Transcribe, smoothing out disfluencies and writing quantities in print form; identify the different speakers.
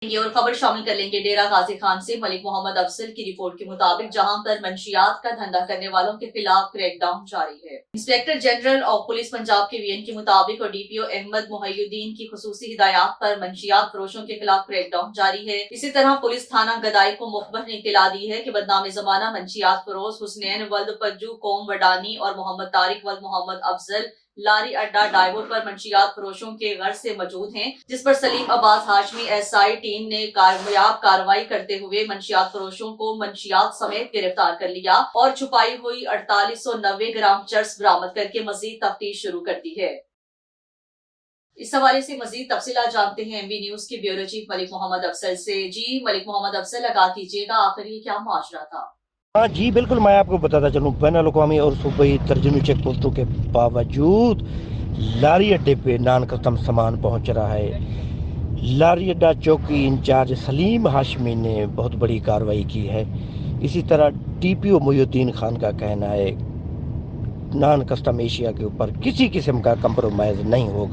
Speaker 1: یہ اور خبر شامل کر لیں گے ڈیرہ غازی خان سے ملک محمد افضل کی رپورٹ کے مطابق جہاں پر منشیات کا دھندا کرنے والوں کے خلاف کریک ڈاؤن جاری ہے۔ Inspector general of police Punjab کے وی این کے مطابق اور ڈی پی او احمد محی الدین کی خصوصی ہدایات پر منشیات فروشوں کے خلاف کریک ڈاؤن جاری ہے۔ اسی طرح پولیس تھانہ گدائی کو مخبر نے اطلاع دی ہے کہ بدنام زمانہ منشیات فروش حسنین ولد پجو قوم وڈانی اور محمد طارق ولد محمد افضل لاری اڈا ڈائیور پر منشیات فروشوں کے غرض سے موجود ہیں، جس پر سلیم عباس ہاشمی ایس آئی ٹیم نے کامیاب کارروائی کرتے ہوئے منشیات فروشوں کو منشیات سمیت گرفتار کر لیا اور چھپائی ہوئی 4890 گرام چرس برآمد کر کے مزید تفتیش شروع کر دی ہے۔ اس حوالے سے مزید تفصیلات جانتے ہیں ایم بی نیوز کے بیورو چیف ملک محمد افضل سے۔ جی ملک محمد افضل، آگاہ کیجیے گا آخر یہ کیا معاشرہ تھا؟
Speaker 2: ہاں جی بالکل، میں آپ کو بتاتا چلوں، بین الاقوامی اور صوبائی درجنوں چیک پوسٹوں کے باوجود لاری اڈے پہ نان کسٹم سامان پہنچ رہا ہے۔ لاری اڈا چوکی انچارج سلیم ہاشمی نے بہت بڑی کارروائی کی ہے۔ اسی طرح ٹی پی او محی الدین خان کا کہنا ہے نان کسٹم ایشیا کے اوپر کسی قسم کا کمپرومائز نہیں ہوگا۔